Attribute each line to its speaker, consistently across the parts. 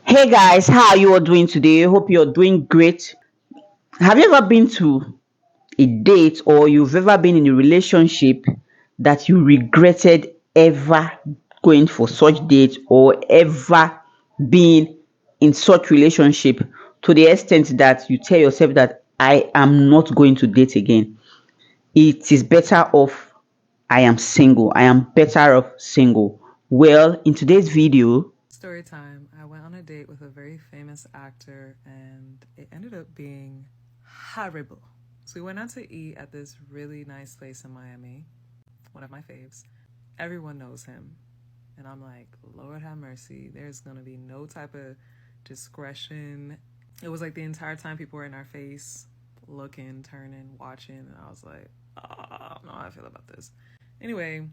Speaker 1: Hey guys, how are you all doing today? Hope you're doing great. Have you ever been to a date or you've ever been in a relationship that you regretted ever going for such date or ever being in such relationship to the extent that you tell yourself that I am not going to date again. It is better off I am single. I am better off single. Well, in today's video,
Speaker 2: Story time. I went on a date with a very famous actor and it ended up being horrible. So we went out to eat at this really nice place in Miami, one of my faves. Everyone knows him. And I'm like, Lord have mercy, there's gonna be no type of discretion. It was like the entire time people were in our face, looking, turning, watching, and I was like, I don't know how I feel about this. Anyway,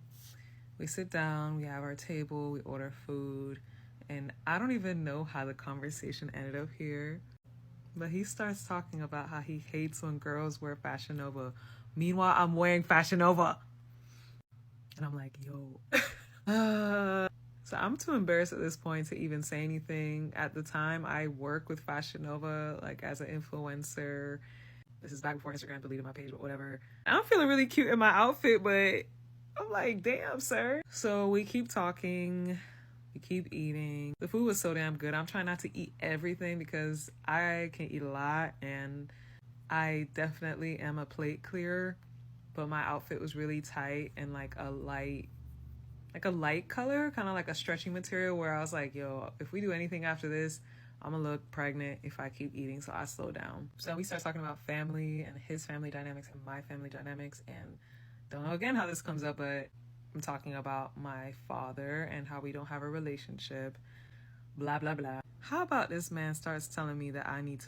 Speaker 2: we sit down, we have our table, we order food, and I don't even know how the conversation ended up here, but he starts talking about how he hates when girls wear Fashion Nova. Meanwhile, I'm wearing Fashion Nova. And I'm like, yo. So I'm too embarrassed at this point to even say anything. At the time, I work with Fashion Nova, like as an influencer. This is back before Instagram deleted my page, but whatever. I'm feeling really cute in my outfit, but I'm like, damn, sir. So we keep talking. We keep eating. The food was so damn good. I'm trying not to eat everything because I can eat a lot and I definitely am a plate clearer. But my outfit was really tight and like a light color, kind of like a stretchy material where I was like, yo, if we do anything after this, I'm gonna look pregnant if I keep eating, so I slow down. So we start talking about family and his family dynamics and my family dynamics, and don't know again how this comes up, but I'm talking about my father and how we don't have a relationship, blah blah blah. How about this man starts telling me that I need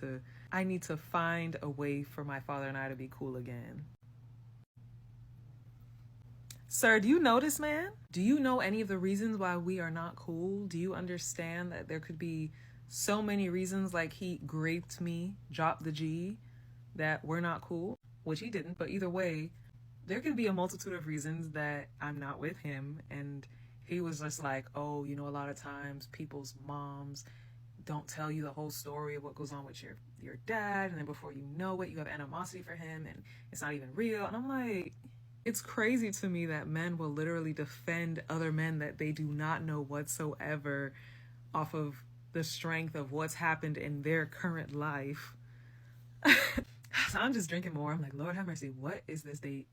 Speaker 2: to find a way for my father and I to be cool again. Sir, do you know this man? Do you know any of the reasons why we are not cool? Do you understand that there could be so many reasons, like he raped me, dropped the G, that we're not cool? Which he didn't, but either way, there could be a multitude of reasons that I'm not with him. And he was just like, oh, you know, a lot of times people's moms don't tell you the whole story of what goes on with your dad, and then before you know it, you have animosity for him and it's not even real. And I'm like, it's crazy to me that men will literally defend other men that they do not know whatsoever off of the strength of what's happened in their current life. So I'm just drinking more. I'm like, Lord have mercy, what is this date?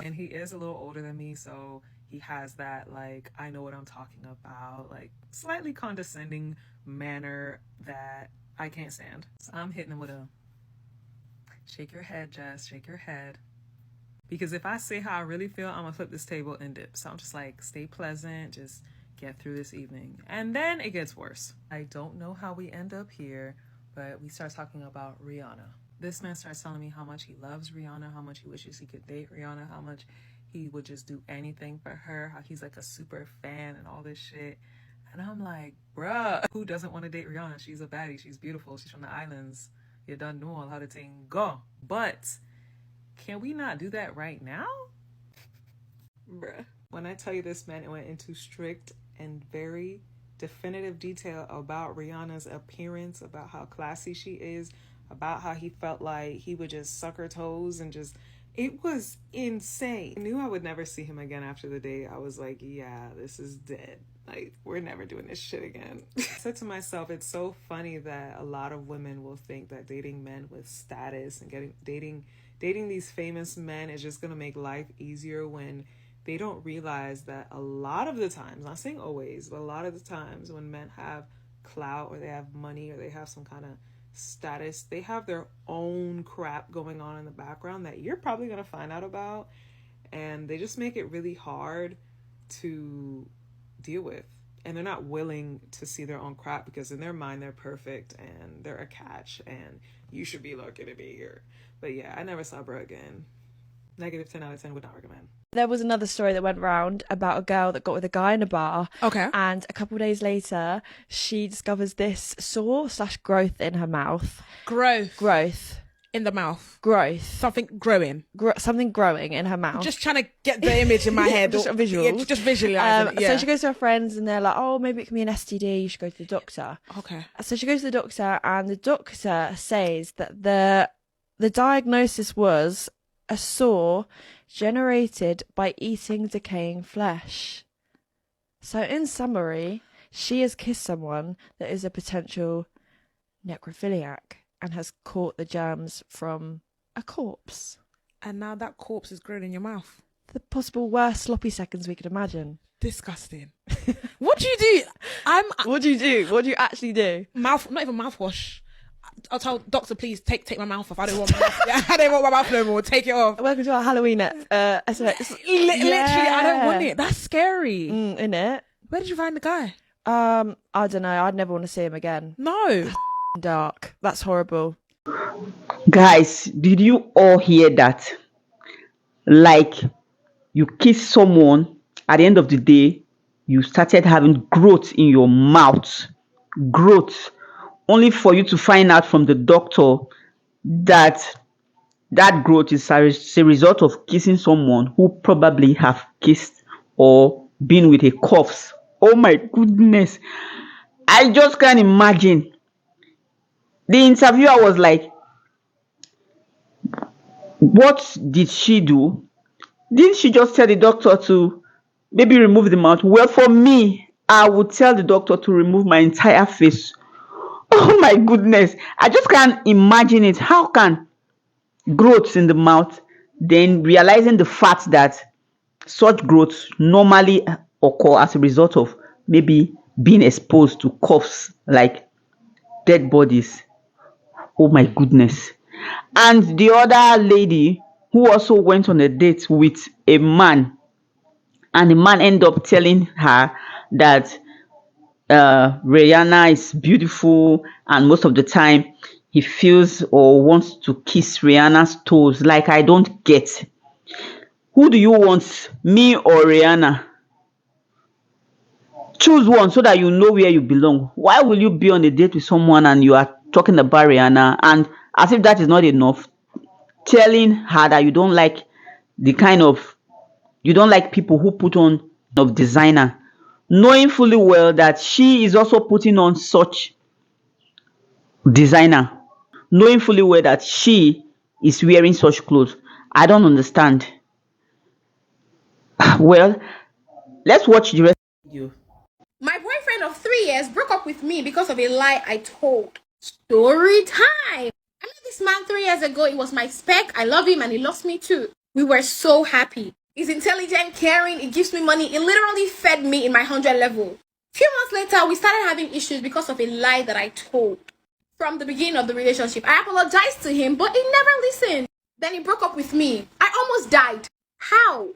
Speaker 2: And he is a little older than me, so he has that, like, I know what I'm talking about, like, slightly condescending manner that I can't stand. So I'm hitting him with a shake your head, Jess, shake your head. Because if I say how I really feel, I'm gonna flip this table and dip. So I'm just like, stay pleasant, just get through this evening. And then it gets worse. I don't know how we end up here, but we start talking about Rihanna. This man starts telling me how much he loves Rihanna, how much he wishes he could date Rihanna, how much he would just do anything for her, how he's like a super fan and all this shit. And I'm like, bruh, who doesn't want to date Rihanna? She's a baddie, she's beautiful, she's from the islands. You done know all how the thing go. But can we not do that right now? Bruh. When I tell you this man, it went into strict and very definitive detail about Rihanna's appearance, about how classy she is, about how he felt like he would just suck her toes and just, it was insane. I knew I would never see him again after the date. I was like, yeah, this is dead. Like, we're never doing this shit again. I said to myself, it's so funny that a lot of women will think that dating men with status and dating these famous men is just gonna make life easier, when they don't realize that a lot of the times, not saying always, but a lot of the times when men have clout or they have money or they have some kind of status, they have their own crap going on in the background that you're probably going to find out about, and they just make it really hard to deal with. And they're not willing to see their own crap because in their mind they're perfect and they're a catch and you should be lucky to be here. But yeah, I never saw bro again. Negative 10 out of 10, would not recommend.
Speaker 3: There was another story that went round about a girl that got with a guy in a bar.
Speaker 4: Okay.
Speaker 3: And a couple of days later, she discovers this sore/growth in her mouth.
Speaker 4: Growth. In the mouth.
Speaker 3: growth,
Speaker 4: Something growing.
Speaker 3: something growing in her mouth.
Speaker 4: Just trying to get the image in my head.
Speaker 3: Just a visual.
Speaker 4: Yeah, just visualising it, yeah.
Speaker 3: So she goes to her friends and they're like, oh, maybe it can be an STD, you should go to the doctor.
Speaker 4: Okay.
Speaker 3: So she goes to the doctor and the doctor says that the diagnosis was a sore generated by eating decaying flesh. So in summary, she has kissed someone that is a potential necrophiliac and has caught the germs from a corpse.
Speaker 4: And now that corpse is growing in your mouth.
Speaker 3: The possible worst sloppy seconds we could imagine.
Speaker 4: Disgusting. What do you do?
Speaker 3: What do you do? What do you actually do?
Speaker 4: Not even mouthwash. I'll tell doctor, please take my mouth off. I don't want my mouth. Yeah, I don't want my mouth no more. Take it off.
Speaker 3: Welcome to our Halloween SMX.
Speaker 4: Literally, I don't want it. That's scary.
Speaker 3: Innit?
Speaker 4: Where did you find the guy?
Speaker 3: I don't know. I'd never want to see him again.
Speaker 4: No.
Speaker 3: Dark. That's horrible.
Speaker 1: Guys, did you all hear that? Like, you kiss someone, at the end of the day, you started having growth in your mouth. Growth. Only for you to find out from the doctor that that growth is a result of kissing someone who probably have kissed or been with a corpse. Oh my goodness. I just can't imagine. The interviewer was like, what did she do? Didn't she just tell the doctor to maybe remove the mouth? Well, for me, I would tell the doctor to remove my entire face. Oh my goodness. I just can't imagine it. How can growths in the mouth, then realizing the fact that such growths normally occur as a result of maybe being exposed to coughs like dead bodies. Oh my goodness. And the other lady who also went on a date with a man, and the man ended up telling her that Rihanna is beautiful, and most of the time he feels or wants to kiss Rihanna's toes. Like, I don't get. Who do you want, me or Rihanna? Choose one so that you know where you belong. Why will you be on a date with someone and you are talking about Rihanna, and as if that is not enough, telling her that you don't like people who put on of designer, knowing fully well that she is also putting on such designer, knowing fully well that she is wearing such clothes. I don't understand. Well, let's watch the rest of the video.
Speaker 5: My boyfriend of 3 years broke up with me because of a lie I told. Story time! I met this man 3 years ago. It was my spec. I love him and he loves me too. We were so happy. He's intelligent, caring, he gives me money. He literally fed me in my 100 level. Few months later, we started having issues because of a lie that I told. From the beginning of the relationship, I apologized to him, but he never listened. Then he broke up with me. I almost died. How?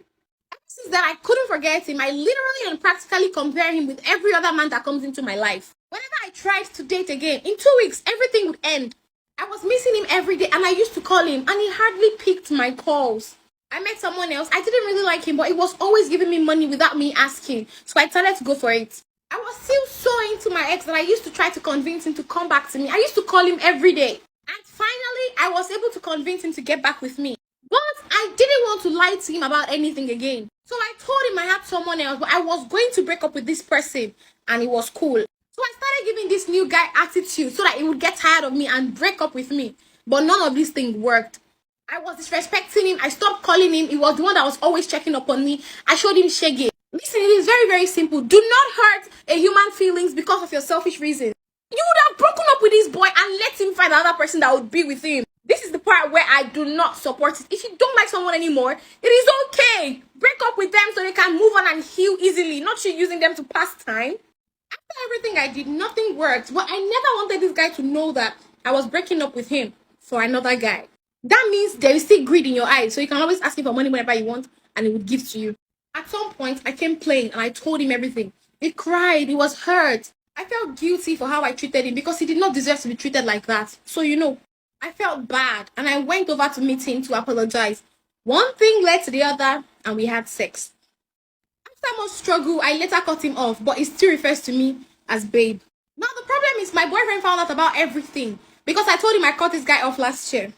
Speaker 5: Since then, I couldn't forget him. I literally and practically compare him with every other man that comes into my life. Whenever I tried to date again, in 2 weeks, everything would end. I was missing him every day and I used to call him and he hardly picked my calls. I met someone else. I didn't really like him, but he was always giving me money without me asking. So I decided to go for it. I was still so into my ex that I used to try to convince him to come back to me. I used to call him every day. And finally, I was able to convince him to get back with me. But I didn't want to lie to him about anything again. So I told him I had someone else, but I was going to break up with this person. And it was cool. So I started giving this new guy attitude so that he would get tired of me and break up with me. But none of these things worked. I was disrespecting him. I stopped calling him. He was the one that was always checking up on me. I showed him shaggy. Listen, it is very, very simple. Do not hurt a human feelings because of your selfish reasons. You would have broken up with this boy and let him find another person that would be with him. This is the part where I do not support it. If you don't like someone anymore, it is okay. Break up with them so they can move on and heal easily. Not you using them to pass time. After everything I did, nothing worked. But I never wanted this guy to know that I was breaking up with him for another guy. That means there is still greed in your eyes. So you can always ask him for money whenever you want and he would give to you. At some point, I came playing and I told him everything. He cried. He was hurt. I felt guilty for how I treated him because he did not deserve to be treated like that. So, I felt bad and I went over to meet him to apologize. One thing led to the other and we had sex. After much struggle, I later cut him off, but he still refers to me as babe. Now the problem is my boyfriend found out about everything because I told him I cut this guy off last year.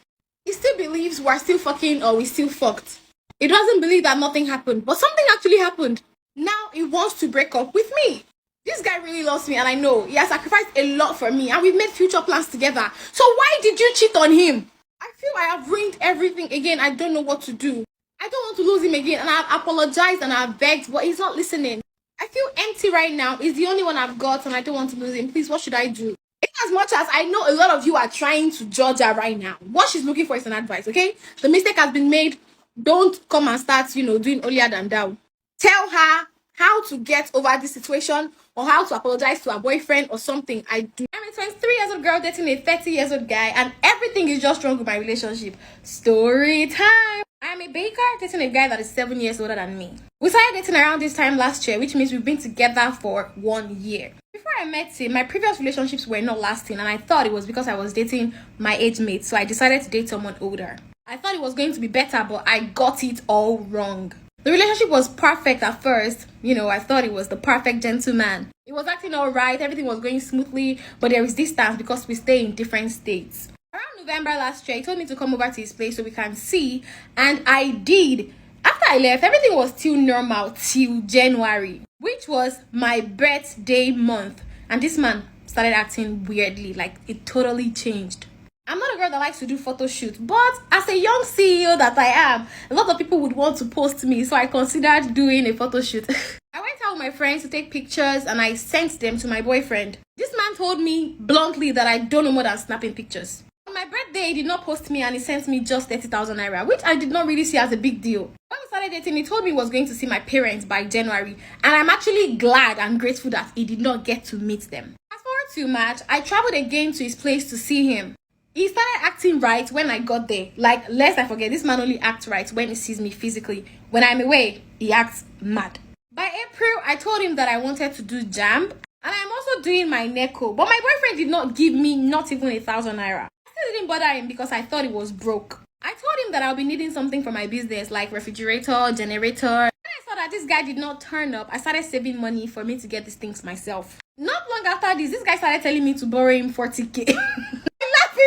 Speaker 5: He still believes we're still fucking or we still fucked. He doesn't believe that nothing happened, but something actually happened. Now he wants to break up with me. This guy really loves me, and I know he has sacrificed a lot for me, and we've made future plans together. So why did you cheat on him? I feel I have ruined everything again. I don't know what to do. I don't want to lose him again, and I've apologized and I've begged, but he's not listening. I feel empty right now. He's the only one I've got, and I don't want to lose him. Please, what should I do? In as much as I know a lot of you are trying to judge her right now, what she's looking for is an advice, okay? The mistake has been made. Don't come and start, doing holier than thou. Tell her how to get over this situation or how to apologize to her boyfriend or something. I'm a 23 years old girl dating a 30 years old guy, and everything is just wrong with my relationship. Story time. I'm a baker dating a guy that is 7 years older than me. We started dating around this time last year, which means we've been together for 1 year. Before I met him, my previous relationships were not lasting, and I thought it was because I was dating my age mate, so I decided to date someone older. I thought it was going to be better, but I got it all wrong. The relationship was perfect at first. I thought it was the perfect gentleman. It was acting all right, everything was going smoothly, but there is distance because we stay in different states. Around November last year, he told me to come over to his place so we can see, and I did. After I left, everything was still normal till January, which was my birthday month. And this man started acting weirdly, like it totally changed. I'm not a girl that likes to do photo shoots, but as a young CEO that I am, a lot of people would want to post me, so I considered doing a photo shoot. I went out with my friends to take pictures and I sent them to my boyfriend. This man told me bluntly that I don't know more than snapping pictures. On my birthday, he did not post me and he sent me just 30,000 naira, which I did not really see as a big deal. When we started dating, he told me he was going to see my parents by January, and I'm actually glad and grateful that he did not get to meet them. Fast forward to March, I traveled again to his place to see him. He started acting right when I got there. Like, lest I forget, this man only acts right when he sees me physically. When I'm away, he acts mad. By April, I told him that I wanted to do JAMB, and I'm also doing my NECO, but my boyfriend did not give me not even 1,000 naira. I still didn't bother him because I thought it was broke. I told him that I'll be needing something for my business, like refrigerator, generator. When I saw that this guy did not turn up, I started saving money for me to get these things myself. Not long after this guy started telling me to borrow him 40k.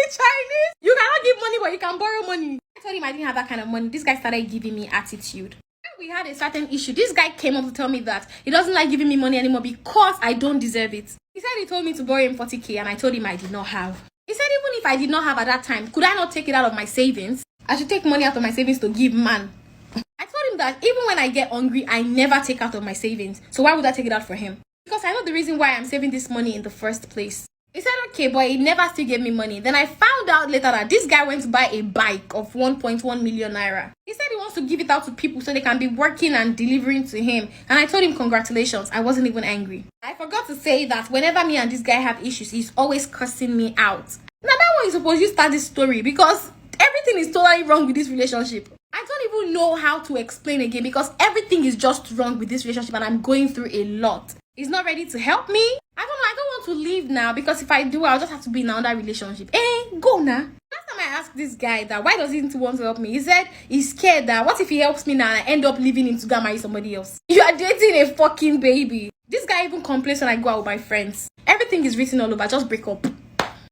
Speaker 5: Chinese, you cannot give money, but you can borrow money. I told him I didn't have that kind of money. This guy started giving me attitude. When we had a certain issue, this guy came up to tell me that he doesn't like giving me money anymore because I don't deserve it. He said he told me to borrow him 40k, and I told him I did not have. He said even if I did not have at that time, could I not take it out of my savings? I should take money out of my savings to give man. I told him that even when I get hungry, I never take out of my savings. So why would I take it out for him? Because I know the reason why I'm saving this money in the first place. He said okay, but he never still gave me money. Then I found out later that this guy went to buy a bike of 1.1 million naira. He said he wants to give it out to people so they can be working and delivering to him. And I told him congratulations. I wasn't even angry. I forgot to say that whenever me and this guy have issues, he's always cursing me out. Now that one is supposed to start this story because everything is totally wrong with this relationship. I don't even know how to explain again because everything is just wrong with this relationship and I'm going through a lot. He's not ready to help me. I don't know. I don't want to leave now because if I do, I'll just have to be in another relationship. Go now. Last time I asked this guy that why does he want to help me, he said he's scared that what if he helps me now and I end up leaving him to go marry somebody else. You are dating a fucking baby. This guy even complains when I go out with my friends. Everything is written all over. Just break up.